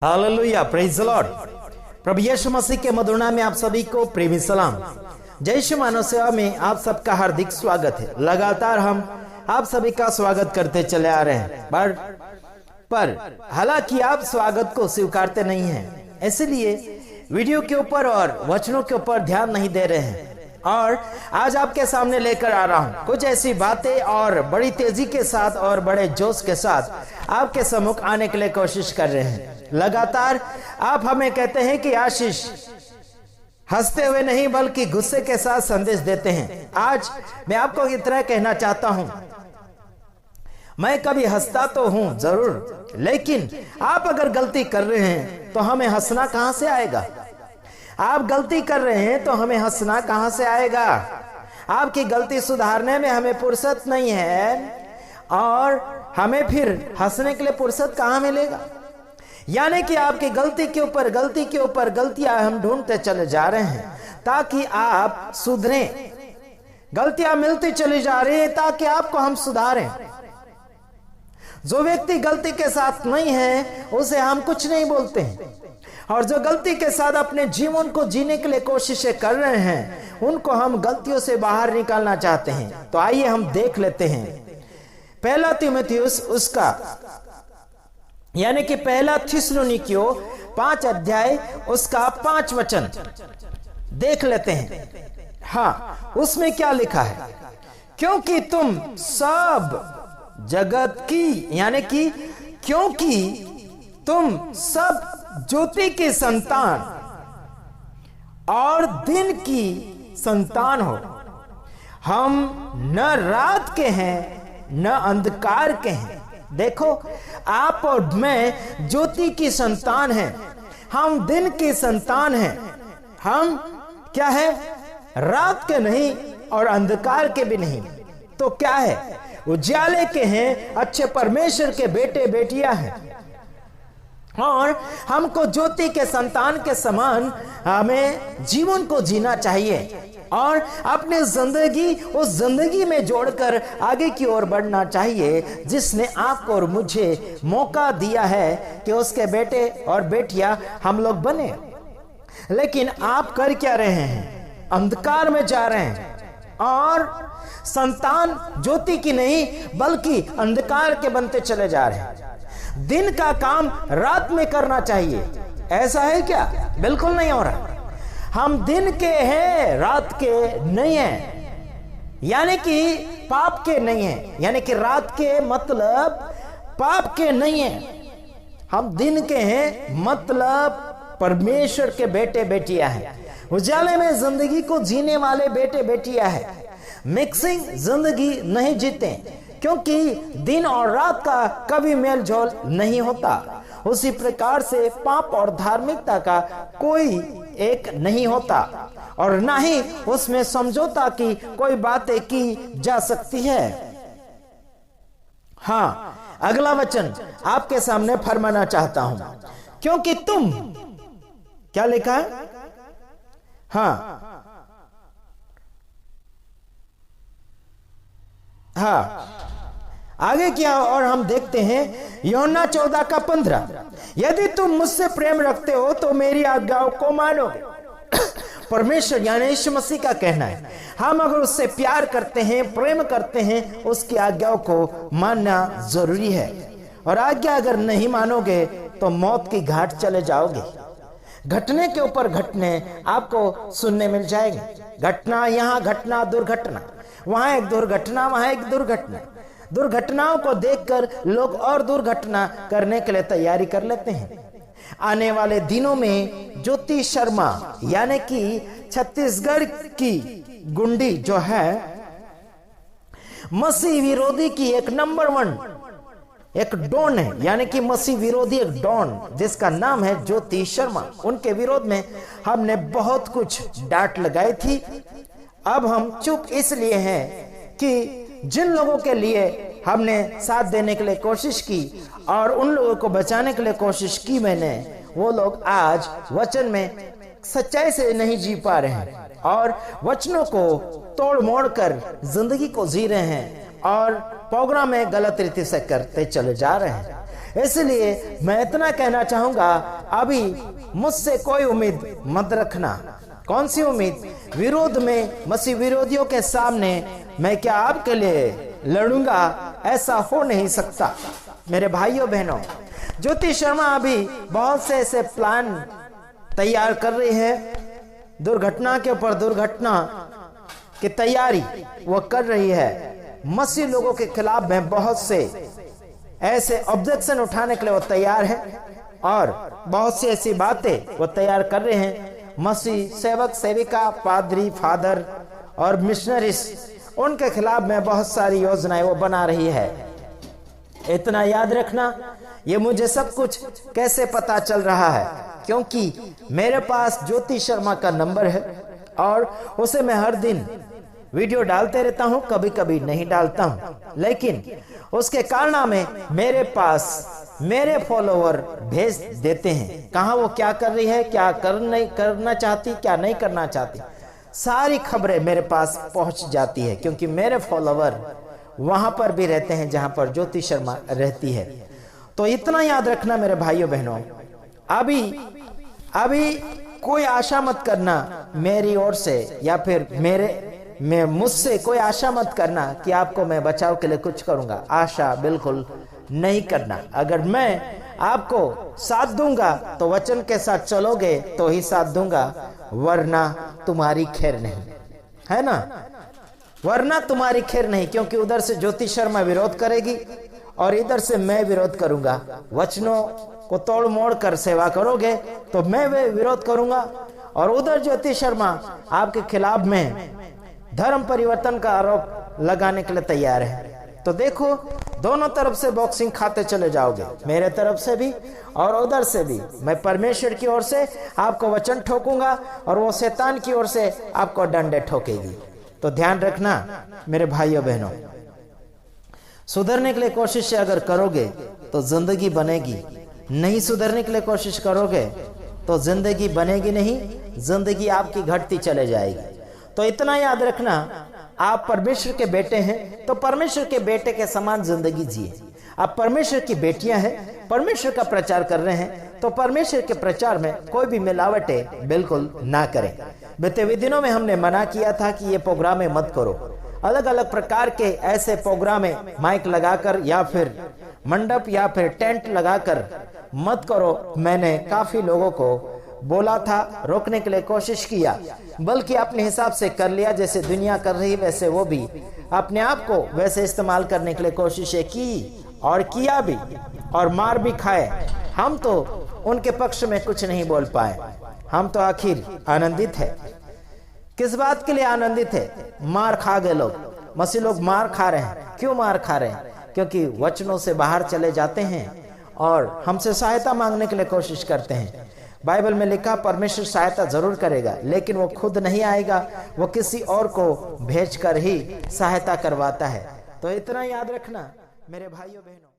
Hallelujah, praise the Lord. प्रभु यीशु मसीह के मधुर नाम में आप सभी को प्रेमी सलाम। जय श्री मानव सेवा में आप सबका हार्दिक स्वागत है। लगातार हम आप सभी का स्वागत करते चले आ रहे हैं, पर हालांकि आप स्वागत को स्वीकारते नहीं हैं, इसलिए वीडियो के ऊपर और वचनों के ऊपर ध्यान नहीं दे रहे हैं। और आज आपके सामने लेकर आ रहा हूं कुछ ऐसी बातें और बड़ी तेजी के साथ और बड़े जोश के साथ आपके सम्मुख आने के लिए कोशिश कर रहे हैं। लगातार आप हमें कहते हैं कि आशीष हंसते हुए नहीं बल्कि गुस्से के साथ संदेश देते हैं। आज मैं आपको इतना कहना चाहता हूं, मैं कभी हंसता तो हूं जरूर, लेकिन आप अगर गलती कर रहे हैं तो हमें हंसना कहां से आएगा? आप गलती कर रहे हैं तो हमें हंसना कहां से आएगा? आपकी गलती सुधारने में हमें फुर्सत नहीं है और हमें फिर हंसने के लिए फुर्सत कहां मिलेगा? यानी कि आपकी गलती के ऊपर गलतियां हम ढूंढते चले जा रहे हैं ताकि आप सुधरें। गलतियां मिलती चली जा रही है ताकि आपको हम सुधारें। जो व्यक्ति गलती के साथ नहीं है उसे हम कुछ नहीं बोलते हैं, और जो गलती के साथ अपने जीवन को जीने के लिए कोशिशें कर रहे हैं उनको हम गलतियों से बाहर निकालना चाहते हैं। तो आइए हम देख लेते हैं पहला तीमुथियुस उसका यानी कि पहला थिस्सलुनीकियों 5 अध्याय उसका 5 वचन देख लेते हैं। हाँ, उसमें क्या लिखा है? क्योंकि तुम सब जगत की यानी कि क्योंकि तुम सब ज्योति की संतान और दिन की संतान हो। हम न रात के हैं न अंधकार के हैं। देखो, आप और मैं ज्योति की संतान हैं, हम दिन की संतान हैं। हम क्या है? रात के नहीं और अंधकार के भी नहीं। तो क्या है? उजाले के हैं, अच्छे परमेश्वर के बेटे बेटियां हैं, और हमको ज्योति के संतान के समान हमें जीवन को जीना चाहिए और अपनी जिंदगी उस जिंदगी में जोड़कर आगे की ओर बढ़ना चाहिए जिसने आपको और मुझे मौका दिया है कि उसके बेटे और बेटियां हम लोग बने। लेकिन आप कर क्या रहे हैं? अंधकार में जा रहे हैं और संतान ज्योति की नहीं बल्कि अंधकार के बनते चले जा रहे हैं। दिन का काम रात में करना चाहिए, ऐसा है क्या? बिल्कुल नहीं हो रहा। हम दिन के हैं, रात के नहीं हैं, यानी कि पाप के नहीं हैं, यानी कि रात के मतलब पाप के नहीं हैं। हम दिन के हैं मतलब परमेश्वर के बेटे बेटियां हैं, उजाले में जिंदगी को जीने वाले बेटे बेटियां हैं। मिक्सिंग जिंदगी नहीं जीते, क्योंकि दिन और रात का कभी मेल जोल नहीं होता। उसी प्रकार से पाप और धार्मिकता का कोई एक नहीं होता और ना ही उसमें समझौता की कोई बातें की जा सकती है। हाँ, अगला वचन आपके सामने फरमाना चाहता हूं, क्योंकि तुम क्या लिखा है? हाँ, आगे क्या? और हम देखते हैं यूहन्ना 14 का 15, यदि तुम मुझसे प्रेम रखते हो तो मेरी आज्ञाओं को मानोगे। परमेश्वर यानी यीशु मसीह का कहना है, हम अगर उससे प्यार करते हैं, प्रेम करते हैं, उसकी आज्ञाओं को मानना जरूरी है। और आज्ञा अगर नहीं मानोगे तो मौत की घाट चले जाओगे। घटने के ऊपर घटने आपको सुनने मिल जाएंगे। घटना यहाँ, घटना दुर्घटना वहां, एक दुर्घटना वहां, एक दुर्घटना। दुर्घटनाओं को देखकर लोग और दुर्घटना करने के लिए तैयारी कर लेते हैं। आने वाले दिनों में ज्योति शर्मा यानी कि छत्तीसगढ़ की गुंडी जो है मसीह विरोधी की एक नंबर 1 एक डॉन है, यानी कि मसीह विरोधी एक डॉन जिसका नाम है ज्योति शर्मा। उनके विरोध में हमने बहुत कुछ डांट लगाई थी। अब हम चुप इसलिए हैं कि जिन लोगों के लिए हमने साथ देने के लिए कोशिश की और उन लोगों को बचाने के लिए कोशिश की मैंने, वो लोग आज वचन में सच्चाई से नहीं जी पा रहे हैं और वचनों को तोड़ मोड़ कर जिंदगी को जी रहे हैं और प्रोग्राम में गलत रीति से करते चले जा रहे हैं। इसलिए मैं इतना कहना चाहूंगा, अभी मुझसे कोई उम्मीद मत रखना। कौन सी उम्मीद? विरोध में, मसीह विरोधियों के सामने मैं क्या आपके लिए लड़ूंगा? ऐसा हो नहीं सकता। मेरे भाइयों बहनों, ज्योति शर्मा अभी बहुत से ऐसे प्लान तैयार कर रही है, दुर्घटना के ऊपर दुर्घटना की तैयारी वो कर रही है। मसीह लोगों के खिलाफ में बहुत से ऐसे ऑब्जेक्शन उठाने के लिए वो तैयार है और बहुत सी ऐसी बातें वो तैयार कर रहे हैं। मसीह सेवक, सेविका, पादरी, फादर और मिशनरीज, उनके खिलाफ में बहुत सारी योजनाएं वो बना रही है। इतना याद रखना, ये मुझे सब कुछ कैसे पता चल रहा है? क्योंकि मेरे पास ज्योति शर्मा का नंबर है और उसे मैं हर दिन वीडियो डालते रहता हूं, कभी कभी नहीं डालता हूं, लेकिन उसके कारनामे मेरे पास मेरे फॉलोवर भेज देते हैं कहां वो क्या कर रही है, क्या करना चाहती, क्या नहीं करना चाहती। सारी खबरें मेरे पास पहुंच जाती है क्योंकि मेरे फॉलोवर वहां पर भी रहते हैं जहां पर ज्योति शर्मा रहती है। तो इतना याद रखना मेरे भाइयों बहनों, अभी कोई आशा मत करना मेरी ओर से या फिर मुझसे कोई आशा मत करना कि आपको मैं बचाव के लिए कुछ करूंगा। आशा बिल्कुल नहीं करना। अगर मैं आपको साथ दूंगा तो वचन के साथ चलोगे तो ही साथ दूंगा, वरना तुम्हारी खैर नहीं, है ना? वरना तुम्हारी खैर नहीं, क्योंकि उधर से ज्योति शर्मा विरोध करेगी और इधर से मैं विरोध करूंगा। वचनों को तोड़ मोड़ कर सेवा करोगे तो मैं विरोध करूंगा और उधर ज्योति शर्मा आपके खिलाफ में धर्म परिवर्तन का आरोप लगाने के लिए तैयार है। तो देखो, दोनों तरफ से बॉक्सिंग खाते चले जाओगे, मेरे तरफ से भी और उधर से भी। मैं परमेश्वर की ओर से आपको वचन ठोकूंगा और वो शैतान की ओर से आपको डंडे ठोकेगी। तो ध्यान रखना मेरे भाइयों बहनों, सुधरने के लिए कोशिश अगर करोगे तो जिंदगी बनेगी, नहीं सुधरने के लिए कोशिश करोगे तो जिंदगी बनेगी नहीं, जिंदगी आपकी घटती चले जाएगी। तो इतना याद रखना, आप परमेश्वर के बेटे हैं तो परमेश्वर के बेटे के समान जिंदगी जिए। आप परमेश्वर की बेटियां हैं, परमेश्वर का प्रचार कर रहे हैं तो परमेश्वर के प्रचार में कोई भी मिलावटें बिल्कुल ना करें। बीते हुए दिनों में हमने मना किया था कि ये प्रोग्रामें मत करो, अलग अलग प्रकार के ऐसे प्रोग्रामें माइक लगाकर या फिर मंडप या फिर टेंट लगाकर मत करो। मैंने काफी लोगों को बोला था, रोकने के लिए कोशिश किया, बल्कि अपने हिसाब से कर लिया। जैसे दुनिया कर रही वैसे वो भी अपने आप को वैसे इस्तेमाल करने के लिए कोशिशें की और किया भी और मार भी खाए। हम तो उनके पक्ष में कुछ नहीं बोल पाए। हम तो आखिर आनंदित है। किस बात के लिए आनंदित है? मार खा गए लोग, मसीह लोग मार खा रहे हैं। क्यों मार खा रहे हैं? क्योंकि वचनों से बाहर चले जाते हैं और हमसे सहायता मांगने के लिए कोशिश करते हैं। बाइबल में लिखा परमेश्वर सहायता जरूर करेगा, लेकिन वो खुद नहीं आएगा, वो किसी और को भेजकर ही सहायता करवाता है। तो इतना याद रखना मेरे भाइयों बहनों।